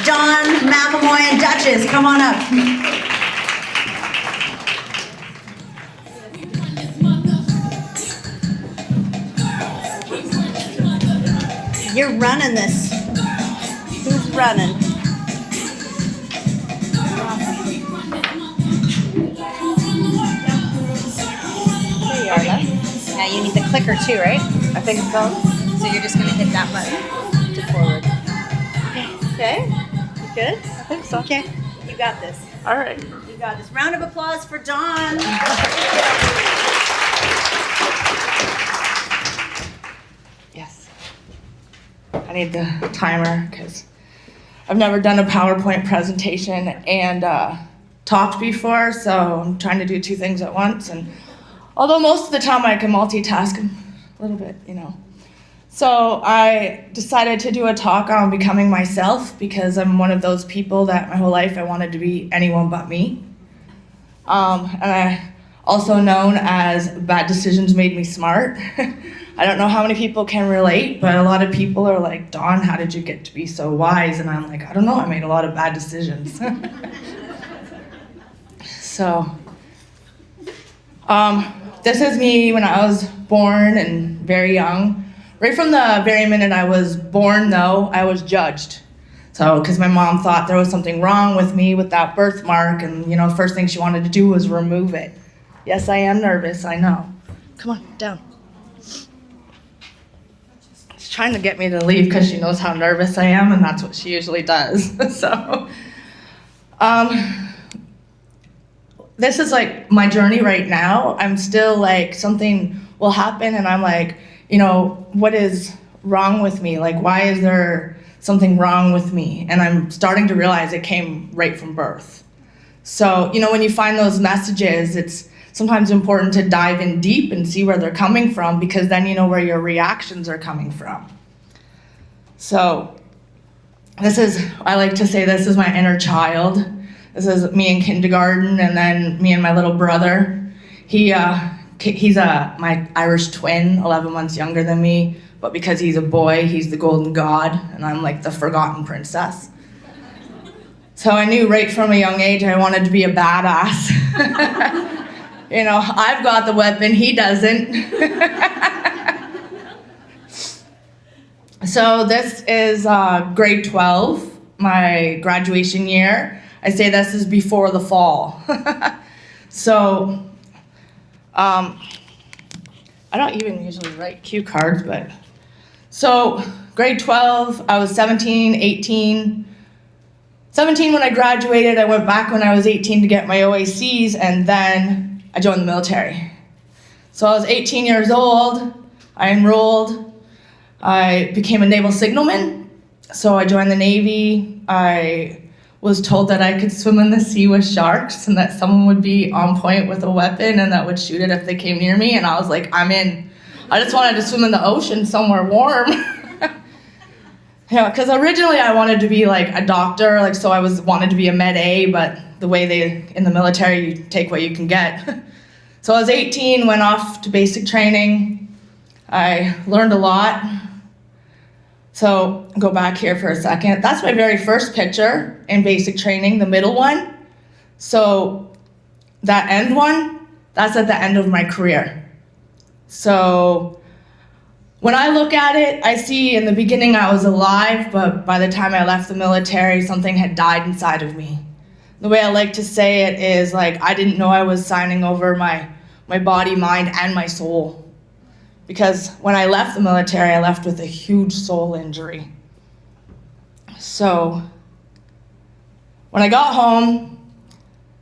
Dawn, McElmoy, and Duchess. Come on up. You're running this. Who's running? There you are, love. Now you need the clicker too, right? I think so. So you're just going to hit that button to forward. Okay? You good? I think so. Okay. You got this. All right. You got this. Round of applause for Dawn. Yes. I need the timer because I've never done a PowerPoint presentation and talked before, so I'm trying to do two things at once. And although most of the time I can multitask a little bit, you know. So I decided to do a talk on becoming myself because I'm one of those people that my whole life I wanted to be anyone but me. And I also known as bad decisions made me smart. I don't know how many people can relate, but a lot of people are like, Dawn, how did you get to be so wise? And I'm like, I don't know, I made a lot of bad decisions. So, this is me when I was born and very young. Right from the very minute I was born, though, I was judged. So, because my mom thought there was something wrong with me with that birthmark, and, you know, first thing she wanted to do was remove it. Yes, I am nervous, I know. Come on, down. She's trying to get me to leave because she knows how nervous I am, and that's what she usually does. So, this is like my journey right now. I'm still like, something will happen, and I'm like, you know, what is wrong with me? Like, why is there something wrong with me? And I'm starting to realize it came right from birth. So, you know, when you find those messages, it's sometimes important to dive in deep and see where they're coming from, because then you know where your reactions are coming from. So, this is, I like to say this is my inner child. This is me in kindergarten, and then me and my little brother. He's my Irish twin, 11 months younger than me, but because he's a boy, he's the golden god, and I'm like the forgotten princess. So I knew right from a young age I wanted to be a badass. You know, I've got the weapon, he doesn't. So this is grade 12, my graduation year. I say this is before the fall. So, I don't even usually write cue cards, but. So, grade 12, I was 17, 18. 17 when I graduated, I went back when I was 18 to get my OACs, and then I joined the military. So I was 18 years old, I enrolled, I became a naval signalman. So I joined the Navy. I was told that I could swim in the sea with sharks and that someone would be on point with a weapon and that would shoot it if they came near me, and I was like, I'm in. I just wanted to swim in the ocean somewhere warm. Yeah, because originally I wanted to be like a doctor, like so wanted to be a med A, but the way in the military, you take what you can get. So I was 18, went off to basic training. I learned a lot. So go back here for a second. That's my very first picture in basic training, the middle one. So that end one, that's at the end of my career. So when I look at it, I see in the beginning I was alive, but by the time I left the military, something had died inside of me. The way I like to say it is like, I didn't know I was signing over my body, mind, and my soul. Because when I left the military, I left with a huge soul injury. So when I got home,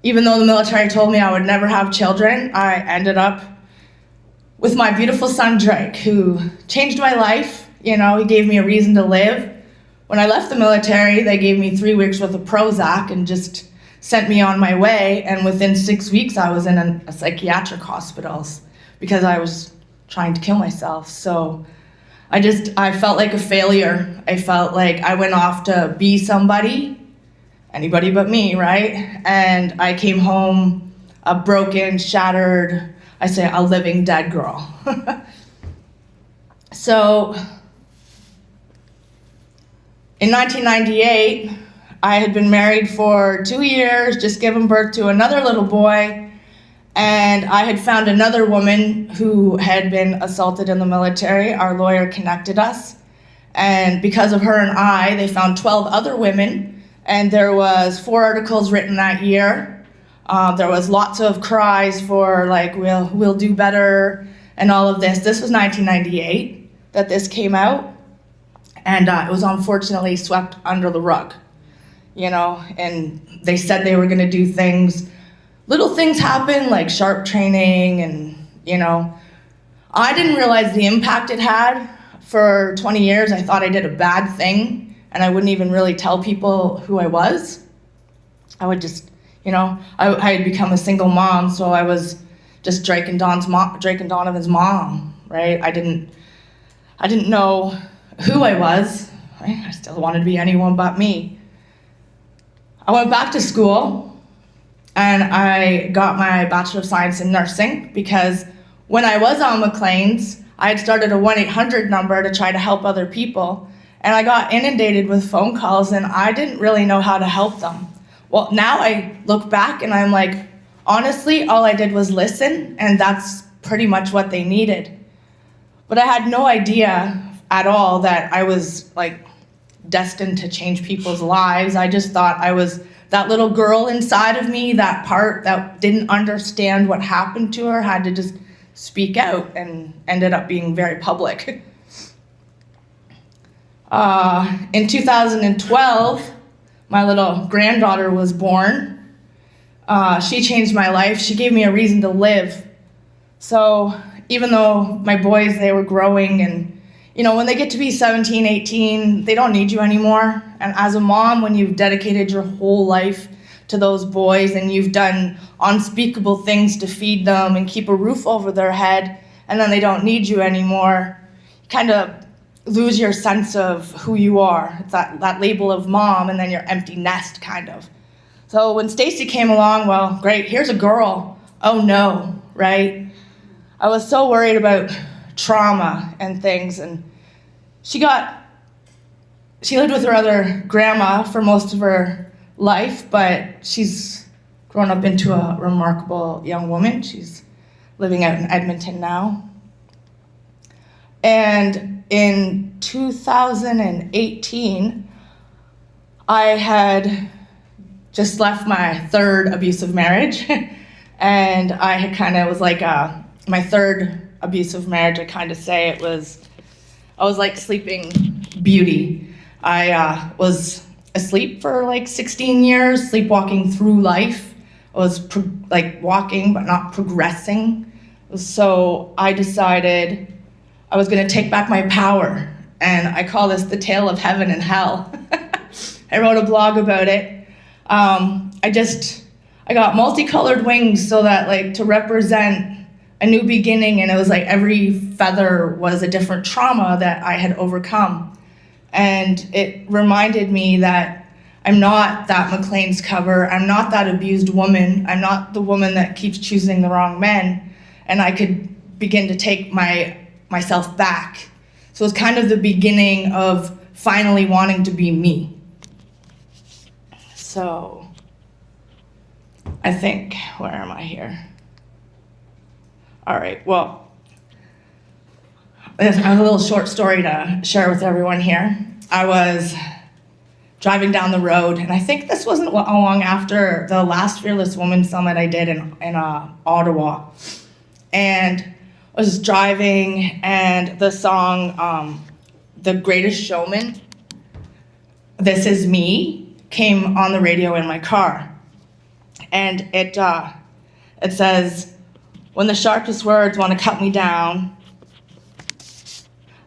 even though the military told me I would never have children, I ended up with my beautiful son, Drake, who changed my life. You know, he gave me a reason to live. When I left the military, they gave me 3 weeks worth of Prozac and just sent me on my way. And within 6 weeks, I was in a psychiatric hospital because I was trying to kill myself. So I felt like a failure. I felt like I went off to be somebody, anybody but me, right? And I came home a broken, shattered, I say a living dead girl. So in 1998, I had been married for 2 years, just given birth to another little boy, and I had found another woman who had been assaulted in the military. Our lawyer connected us, and because of her and I, they found 12 other women, and there was 4 articles written that year. There was lots of cries for like, we'll do better, and all of this. This was 1998 that this came out, and it was unfortunately swept under the rug, and they said they were gonna do things. Little things happen, like sharp training, and, I didn't realize the impact it had. For 20 years, I thought I did a bad thing, and I wouldn't even really tell people who I was. I would just, I had become a single mom, so I was just Drake and Donovan's mom, right? I didn't know who I was, right? I still wanted to be anyone but me. I went back to school, and I got my Bachelor of Science in Nursing because when I was on Maclean's, I had started a 1-800 number to try to help other people, and I got inundated with phone calls, and I didn't really know how to help them. Well, now I look back and I'm like, honestly, all I did was listen, and that's pretty much what they needed. But I had no idea at all that I was like destined to change people's lives. I just thought I was that little girl inside of me, that part that didn't understand what happened to her, had to just speak out, and ended up being very public. In 2012, my little granddaughter was born. She changed my life. She gave me a reason to live. So even though my boys, they were growing, and when they get to be 17, 18, they don't need you anymore. And as a mom, when you've dedicated your whole life to those boys and you've done unspeakable things to feed them and keep a roof over their head, and then they don't need you anymore, you kind of lose your sense of who you are. It's that label of mom, and then your empty nest, kind of. So when Stacy came along, well, great, here's a girl. Oh no, right? I was so worried about trauma and things, and she lived with her other grandma for most of her life, but she's grown up into a remarkable young woman. She's living out in Edmonton now. And in 2018, I had just left my 3rd abusive marriage, and I had kind of was like my 3rd abusive marriage. I kind of say I was like Sleeping Beauty. I was asleep for like 16 years, sleepwalking through life. I was walking but not progressing. So I decided I was going to take back my power, and I call this the tale of heaven and hell. I wrote a blog about it. I got multicolored wings so that to represent a new beginning, and it was like every feather was a different trauma that I had overcome. And it reminded me that I'm not that Maclean's cover, I'm not that abused woman, I'm not the woman that keeps choosing the wrong men, and I could begin to take myself back. So it's kind of the beginning of finally wanting to be me. So I think, where am I here? All right, well, I have a little short story to share with everyone here. I was driving down the road, and I think this wasn't long after the last Fearless Woman Summit I did in Ottawa. And I was driving, and the song, The Greatest Showman, This Is Me, came on the radio in my car. And it says, when the sharpest words want to cut me down,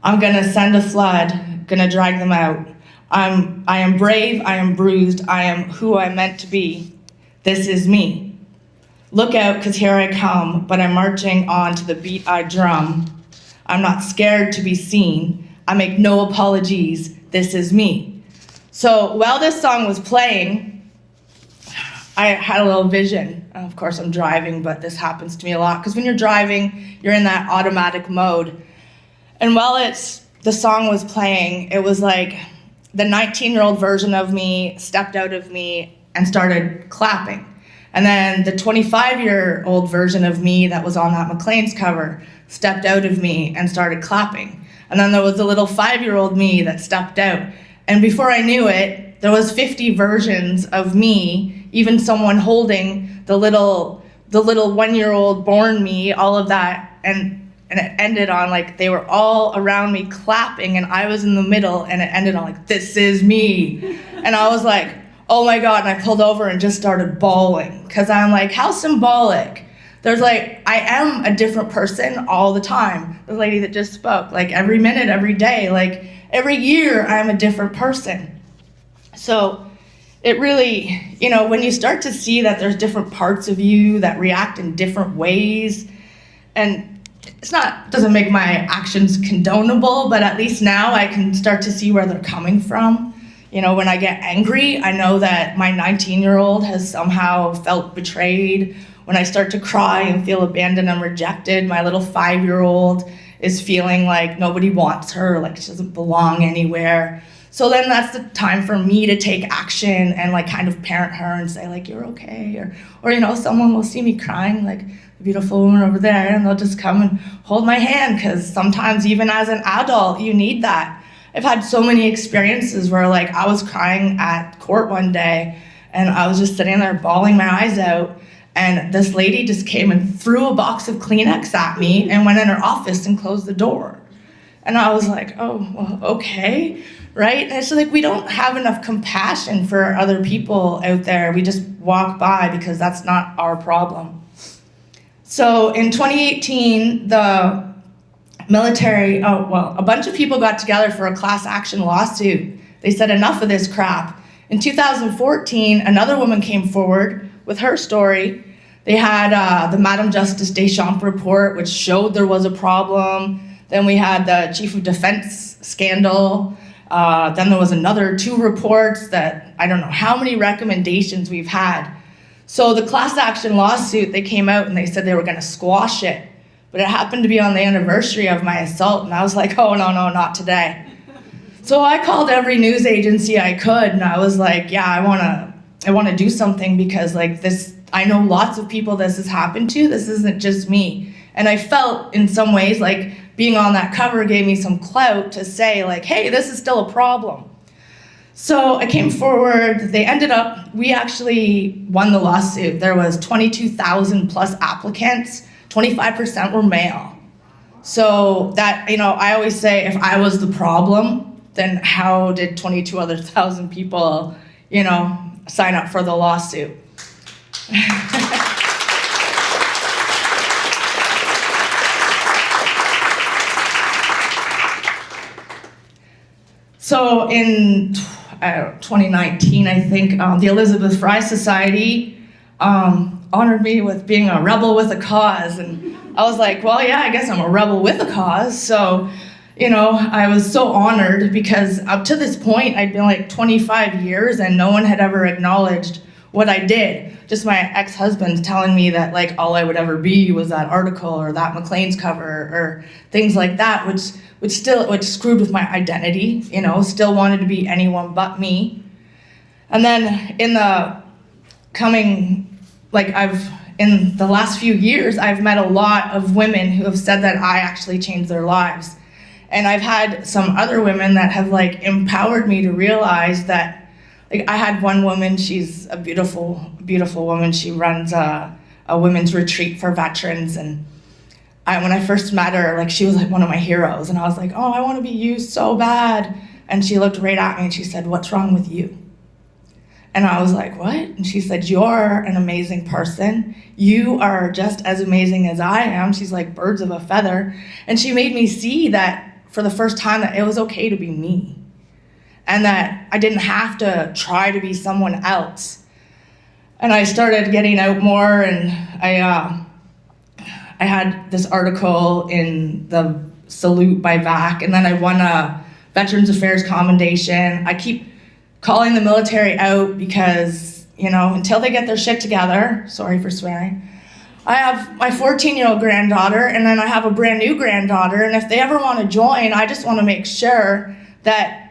I'm gonna send a flood, gonna drag them out. I am brave, I am bruised, I am who I'm meant to be. This is me. Look out, 'cause here I come, but I'm marching on to the beat I drum. I'm not scared to be seen. I make no apologies. This is me. So while this song was playing, I had a little vision. Of course, I'm driving, but this happens to me a lot, because when you're driving, you're in that automatic mode. And while the song was playing, it was like the 19-year-old version of me stepped out of me and started clapping. And then the 25-year-old version of me that was on that Maclean's cover stepped out of me and started clapping. And then there was a little 5-year-old me that stepped out. And before I knew it, there was 50 versions of me, even someone holding the little 1-year-old born me, all of that. And it ended on like they were all around me clapping and I was in the middle, and it ended on like, this is me. And I was like, oh my God, and I pulled over and just started bawling because I'm like, how symbolic. There's like, I am a different person all the time. The lady that just spoke, like every minute, every day, like every year I'm a different person. So it really, when you start to see that there's different parts of you that react in different ways, and doesn't make my actions condonable, but at least now I can start to see where they're coming from. When I get angry, I know that my 19-year-old has somehow felt betrayed. When I start to cry and feel abandoned and rejected, my little 5-year-old is feeling like nobody wants her, like she doesn't belong anywhere. So then that's the time for me to take action and like kind of parent her and say like, you're okay. Or someone will see me crying, like the beautiful woman over there, and they'll just come and hold my hand, because sometimes even as an adult, you need that. I've had so many experiences where like I was crying at court one day and I was just sitting there bawling my eyes out, and this lady just came and threw a box of Kleenex at me and went in her office and closed the door. And I was like, oh, well, okay, right? And it's like we don't have enough compassion for other people out there. We just walk by because that's not our problem. So in 2018, the military, a bunch of people got together for a class action lawsuit. They said enough of this crap. In 2014, another woman came forward with her story. They had the Madame Justice Deschamps report, which showed there was a problem. Then we had the Chief of Defense scandal. Then there was another 2 reports that I don't know how many recommendations we've had. So the class action lawsuit, they came out and they said they were going to squash it. But it happened to be on the anniversary of my assault, and I was like, oh, no, not today. So I called every news agency I could, and I was like, yeah, I want to do something, because like this, I know lots of people this has happened to. This isn't just me. And I felt in some ways like being on that cover gave me some clout to say like, hey, this is still a problem. So I came forward. We actually won the lawsuit. There was 22,000 plus applicants. 25% were male. So that, I always say, if I was the problem, then how did 22,000 people, sign up for the lawsuit? So in 2019, I think, the Elizabeth Fry Society honored me with being a rebel with a cause. And I was like, well, yeah, I guess I'm a rebel with a cause. So, I was so honored, because up to this point, I'd been like 25 years and no one had ever acknowledged what I did. Just my ex-husband telling me that like all I would ever be was that article or that Maclean's cover or things like that, which screwed with my identity, still wanted to be anyone but me. And then in the in the last few years, I've met a lot of women who have said that I actually changed their lives. And I've had some other women that have like empowered me to realize that, like I had one woman, she's a beautiful, beautiful woman. She runs a women's retreat for veterans. And when I first met her, like she was like one of my heroes. And I was like, oh, I want to be used so bad. And she looked right at me and she said, what's wrong with you? And I was like, what? And she said, you're an amazing person. You are just as amazing as I am. She's like birds of a feather. And she made me see that for the first time, that it was okay to be me. And that I didn't have to try to be someone else. And I started getting out more, and I had this article in the Salute by VAC, and then I won a Veterans Affairs commendation. I keep calling the military out because, until they get their shit together, sorry for swearing, I have my 14-year-old granddaughter, and then I have a brand new granddaughter, and if they ever want to join, I just want to make sure that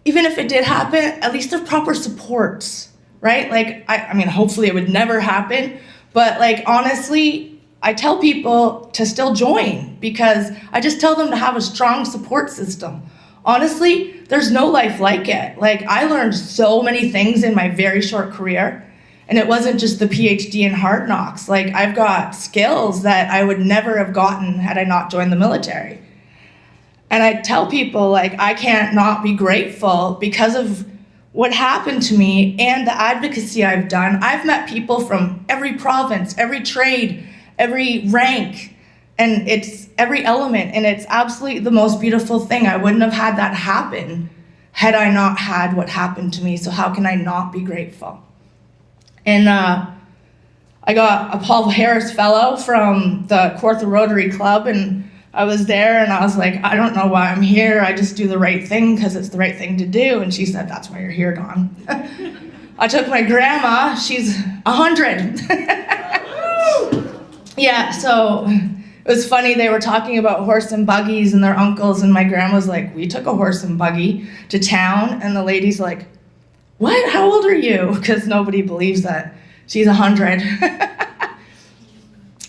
even if it did happen, at least the proper supports, right? Like, I mean, hopefully it would never happen, but like, honestly, I tell people to still join because I just tell them to have a strong support system. Honestly, there's no life like it. Like, I learned so many things in my very short career, and it wasn't just the PhD in hard knocks. Like, I've got skills that I would never have gotten had I not joined the military. And I tell people, like, I can't not be grateful because of what happened to me and the advocacy I've done. I've met people from every province, every trade, every rank, and it's every element, and it's absolutely the most beautiful thing. I wouldn't have had that happen had I not had what happened to me, so how can I not be grateful? And I got a Paul Harris Fellow from the Kawartha Rotary Club, and I was there and I was like, I don't know why I'm here. I just do the right thing because it's the right thing to do. And she said, that's why you're here, Dawn. I took my grandma, she's 100. Yeah, so it was funny, they were talking about horse and buggies and their uncles, and my grandma's like, we took a horse and buggy to town, and the lady's like, what, how old are you? Because nobody believes that she's 100.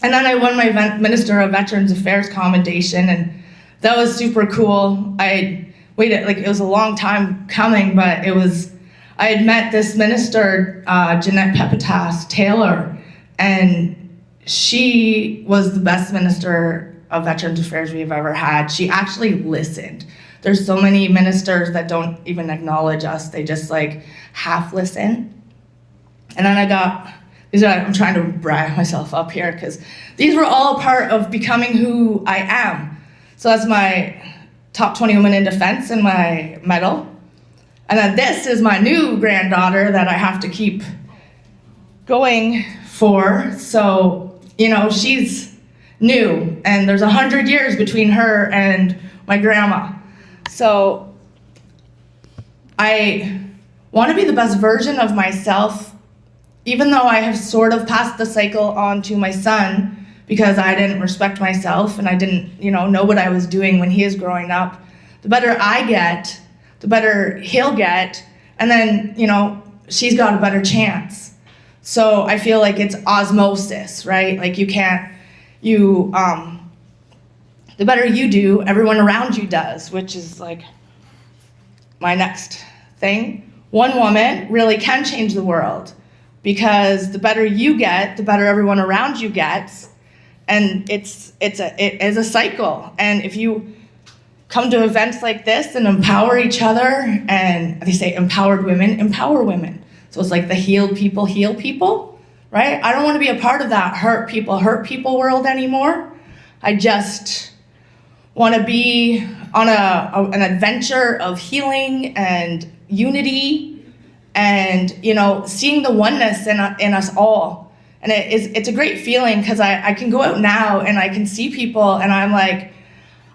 And then I won my Minister of Veterans Affairs commendation, and that was super cool. I waited, like, it was a long time coming, but I had met this minister, Jeanette Pepitas Taylor, and she was the best Minister of Veterans Affairs we've ever had. She actually listened. There's so many ministers that don't even acknowledge us. They just like half listen. And then I'm trying to brag myself up here because these were all a part of becoming who I am. So that's my top 20 women in defense and my medal. And then this is my new granddaughter that I have to keep going for. So, you know, she's new and there's 100 years between her and my grandma. So I want to be the best version of myself, even though I have sort of passed the cycle on to my son because I didn't respect myself and I didn't, know what I was doing when he is growing up. The better I get, the better he'll get, and then, she's got a better chance. So I feel like it's osmosis, right? Like the better you do, everyone around you does, which is like my next thing. One woman really can change the world, because the better you get, the better everyone around you gets, and it is a cycle. And if you come to events like this and empower each other, and they say empowered women empower women, so it's like the healed people heal people, right? I don't want to be a part of that hurt people world anymore. I just want to be on an adventure of healing and unity, and seeing the oneness in us all. And it's a great feeling because I can go out now and I can see people and I'm like,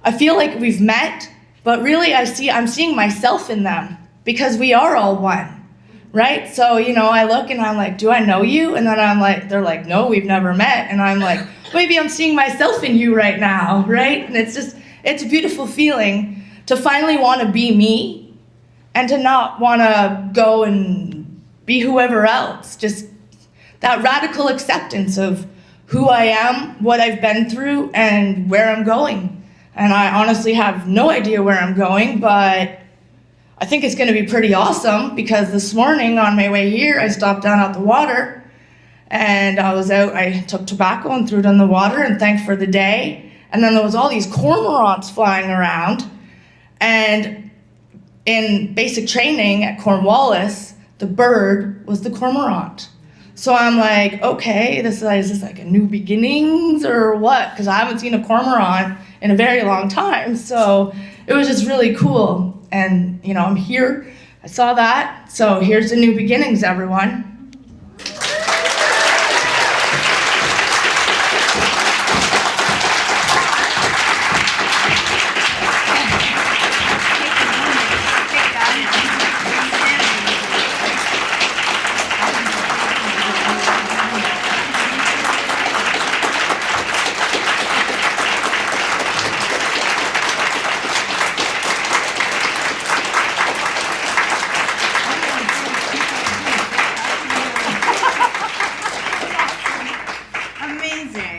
I feel like we've met, but really I'm seeing myself in them because we are all one, right? So I look and I'm like, do I know you? And then I'm like, they're like, no, we've never met. And I'm like, maybe I'm seeing myself in you right now, right? And it's a beautiful feeling to finally want to be me and to not want to go and be whoever else. Just that radical acceptance of who I am, what I've been through, and where I'm going. And I honestly have no idea where I'm going, but I think it's going to be pretty awesome because this morning on my way here, I stopped down at the water and I took tobacco and threw it in the water and thanked for the day. And then there was all these cormorants flying around. And in basic training at Cornwallis, the bird was the cormorant. So I'm like, okay, is this like a new beginnings or what? Because I haven't seen a cormorant in a very long time. So it was just really cool. And, I'm here. I saw that. So here's the new beginnings, everyone. amazing.